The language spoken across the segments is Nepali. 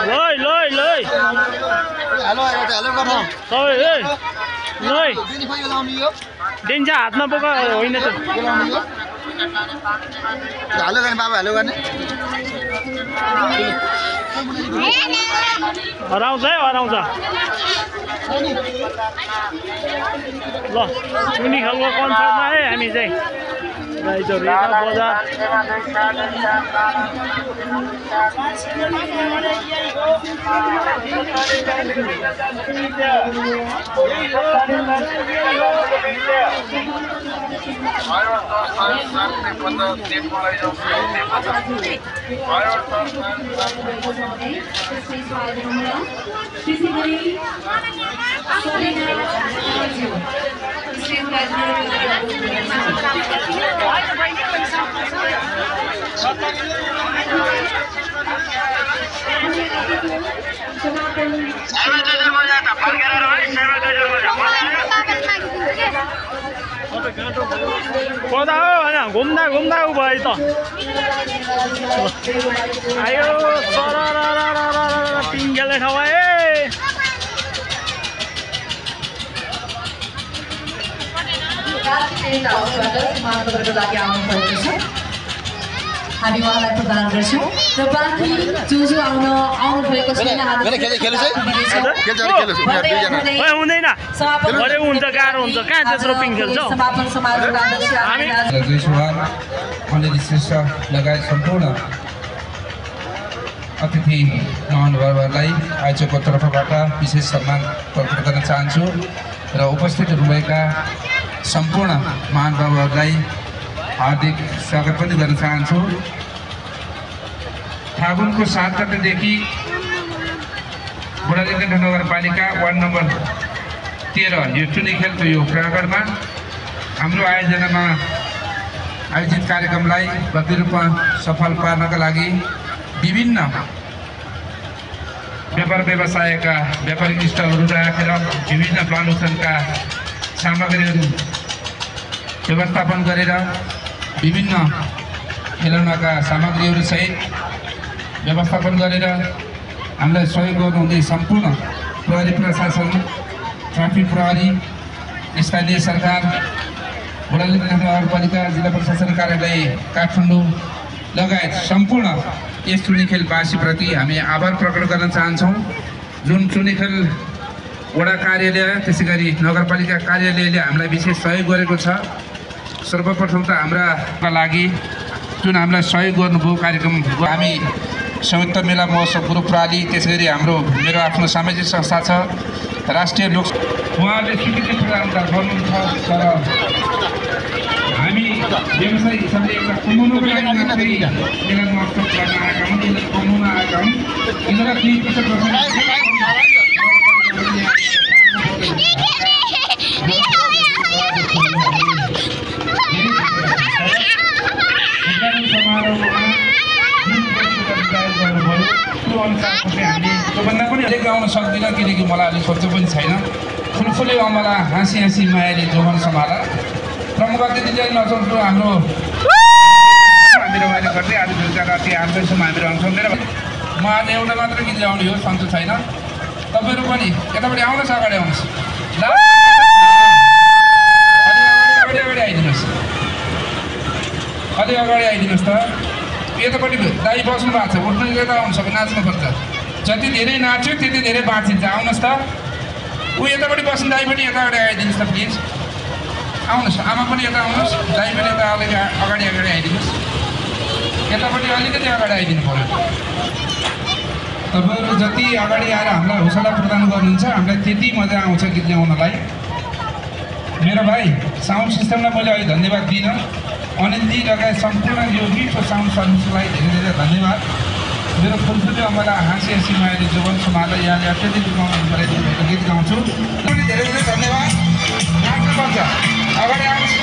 Lôi lôi lôi. Thôi ơi. Lôi. Đến ra hạt nó bốc rồi nè. Halo kan Bapak, halo kan? Orang saya. Loh, ini kalau konsernya हामी चाहिँ राइजर रेखा बजार Kota हो हैन घुम्दा उभै त आयो सररररररर पिङ्गेले ठाउँ ए हामी उहाँलाई प्रदान गर्छौँ र बाँकी जो आउनुभएको छैन हुँदैन भरे हुन्छ गाह्रो हुन्छ कहाँ त्यत्रो पिङ खेल्छ समापन श्रेष्ठ लगायत सम्पूर्ण अतिथि महानुभावहरूलाई आयोजकको तर्फबाट विशेष सम्मान प्रकट गर्न चाहन्छु र उपस्थित हुनुभएका सम्पूर्ण महानुभावहरूलाई हार्दिक स्वागत पनि गर्न चाहन्छु। फागुनको 7 गतेदेखि बुढालिङ्गन नगरपालिका वार्ड नम्बर 13 यो चुनी खेलको यो प्राङ्गणमा हाम्रो आयोजनामा आयोजित कार्यक्रमलाई भव्य रूपमा सफल पार्नका लागि विभिन्न व्यापार व्यवसायका व्यापारिक स्टलहरू राखेर विभिन्न प्रदर्शनका सामग्रीहरू व्यवस्थापन गरेर विभिन्न खेलौनाका सामग्रीहरू सहित व्यवस्थापन गरेर हामीलाई सहयोग गर्नुहुने सम्पूर्ण प्रहरी प्रशासन ट्राफिक प्रहरी स्थानीय सरकार बुढालिङ्गन नगरपालिका जिल्ला प्रशासन कार्यालय काठमाडौँ लगायत सम्पूर्ण यस चुनी खेलवासीप्रति हामी आभार प्रकट गर्न चाहन्छौँ। जुन चुनी खेल वडा कार्यालय त्यसै गरी नगरपालिका कार्यालयले हामीलाई विशेष सहयोग गरेको छ। सर्वप्रथम त हाम्रा लागि जुन हामीलाई सहयोग गर्नुभयो कार्यक्रम हामी संयुक्त मेला महोत्सव ग्रुप प्राली त्यसै गरी हाम्रो मेरो आफ्नो सामाजिक संस्था छ राष्ट्रिय लोक उहाँले स्वीकृति प्रदान गर्नुहुन्छ तर हामी व्यवसायिक हिसाबले एउटा कमाउनुको लागि मात्रै मेला महोत्सव गर्न आएका हौँ कमाउन आएका हौँ यिनीहरूलाई 3% पनि गाउन सक्दिनँ किनकि मलाई अहिले खर्च पनि छैन फुलफुले अमला हाँसी मायाले जोवन सम्हाला प्रमुख अतिथिले नचल्दो हाम्रो हामीहरू अहिले गर्दै आज बेलुका राति 8 बजीसम्म हामी रहन्छौँ म आज एउटा मात्र गीत गाउने हो सन्चो छैन तपाईँहरू पनि यतापट्टि आउनुहोस् अगाडि आउनुहोस् अगाडि आइदिनुहोस् अलि अगाडि आइदिनुहोस् त यतापट्टि दाइ बस्नु भएको छ उठ्नु यता आउनु सबै नाच्नुपर्छ जति धेरै नाच्यो त्यति धेरै बाँचिन्छ आउनुहोस् त ऊ यतापट्टि बस्नु दाइ पनि यता अगाडि आइदिनुहोस् त प्लिज आउनुहोस् आमा पनि यता आउनुहोस् दाइ पनि यता अगाडि आइदिनुहोस् यतापट्टि अलिकति अगाडि आइदिनु पर्यो तपाईँहरू जति अगाडि आएर हामीलाई हौसला प्रदान गर्नुहुन्छ हामीलाई त्यति मजा आउँछ गीत गाउनलाई। मेरो भाइ साउन्ड सिस्टमलाई मैले अहिले धन्यवाद दिइनँ अनिलजी लगायत सम्पूर्ण यो मिठो साउन्ड सर्भिसलाई धेरै धन्यवाद। मेरो फुलफुले अमला हाँसी मायाले जोवन सम्हाल्दा यहाँले अत्याधिक गराइदिनु भएको गीत गाउँछु पनि धेरै धन्यवाद। नाच्नुपर्छ अगाडि आउनुहोस्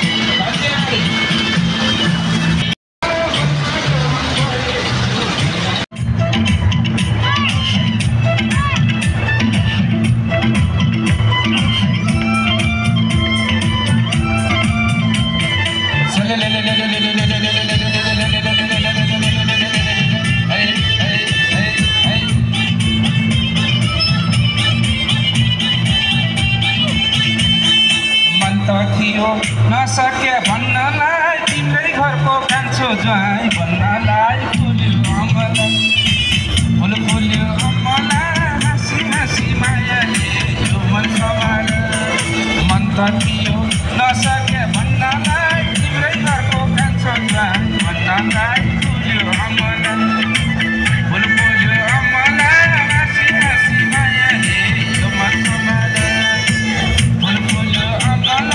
नसके भन्नलाई तिम्रै घरको कान्छो ज्वाइँ भन्नलाई फुल्यो अमला फुल फुल्यो अमला हाँसी हाँसी मायाले यो मन समार मन त थियो नसके भन्नलाई तिम्रै घरको कान्छो ज्वाइँ भन्नलाई फुल्यो अमला फुल फुल्यो अमला हाँसी हाँसी मायाले यो मन समार फुल फुल्यो अमला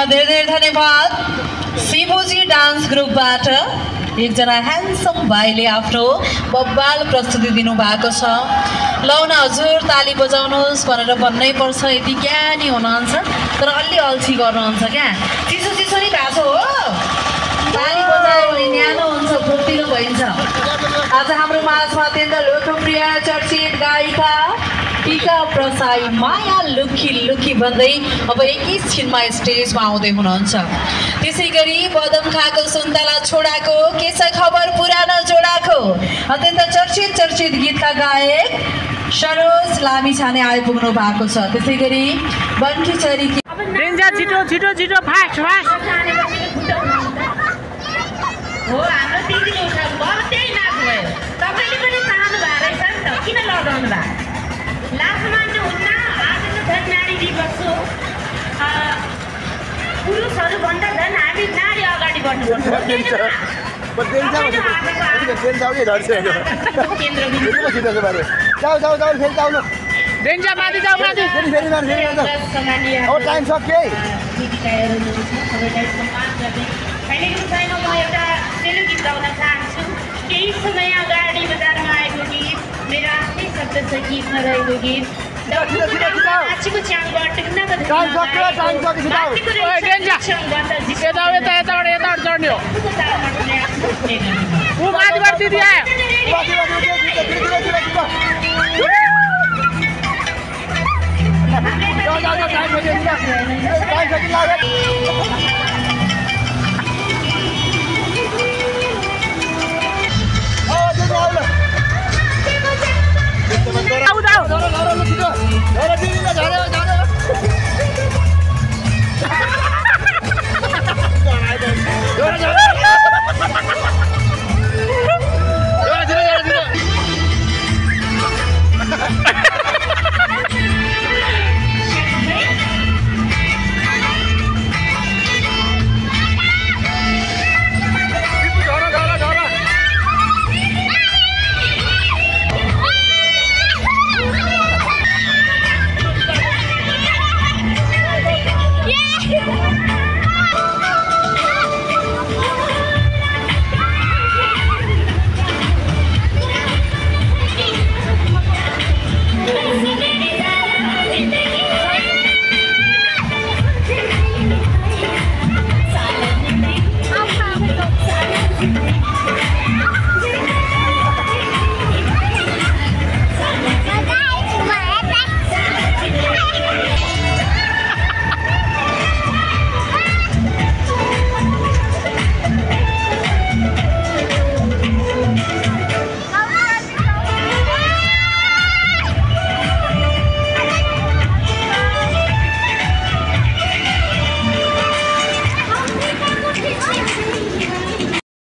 धेरै धेरै धन्यवाद शिवजी डान्स ग्रुपबाट एकजना ह्यान्डसम भाइले आफ्नो बब्बाल प्रस्तुति दिनुभएको छ। लौ न हजुर ताली बजाउनुहोस् भनेर भन्नै पर्छ, यति ज्ञानी हुनुहुन्छ तर अलि अल्छी गर्नुहुन्छ क्या। चिसो चिसो नै भएको छ हो, ताली बजायो भने न्यानो हुन्छ, फुर्तिलो भइन्छ। आज हाम्रो माझमा अत्यन्त लोकप्रिय चर्चित गायिका टीका प्रसाई माया लुखी लुखी भन्दै अब एकैछिनमा स्टेजमा आउँदै हुनुहुन्छ। त्यसै गरी बदम खाएको सुन्तला छोडाको के छ खबर पुरानो जोडाको अत्यन्त चर्चित गीतका गायक सरोज लामिछाने आइपुग्नु भएको छ। त्यसै गरी बन्टी चरी डेन्जा छिटो छिटो छिटो फास्ट फास्ट हो हाम्रो दिदीले उठाएको भयो त्यही नाच भयो। तपाईँले पनि चाहनु भएको रहेछ नि त, किन लगाउनु भएको? लास्ट मान्छे हुन्न, आज त झन् नारी दिवस हो। पुरुषहरूभन्दा झन् हामी नारी अगाडि बढ्नुपर्छ। डेन्जा माथि जाऊ माथि टाइम सक्यो अहिलेको समयमा म एउटा सेलो गीत गाउन चाहन्छु। केही समय अगाडि बजारमा आएको गीत, मेरो आफ्नै शब्द छ गीतमा रहेको गीत। नाचीको च्याङबाट जाऊ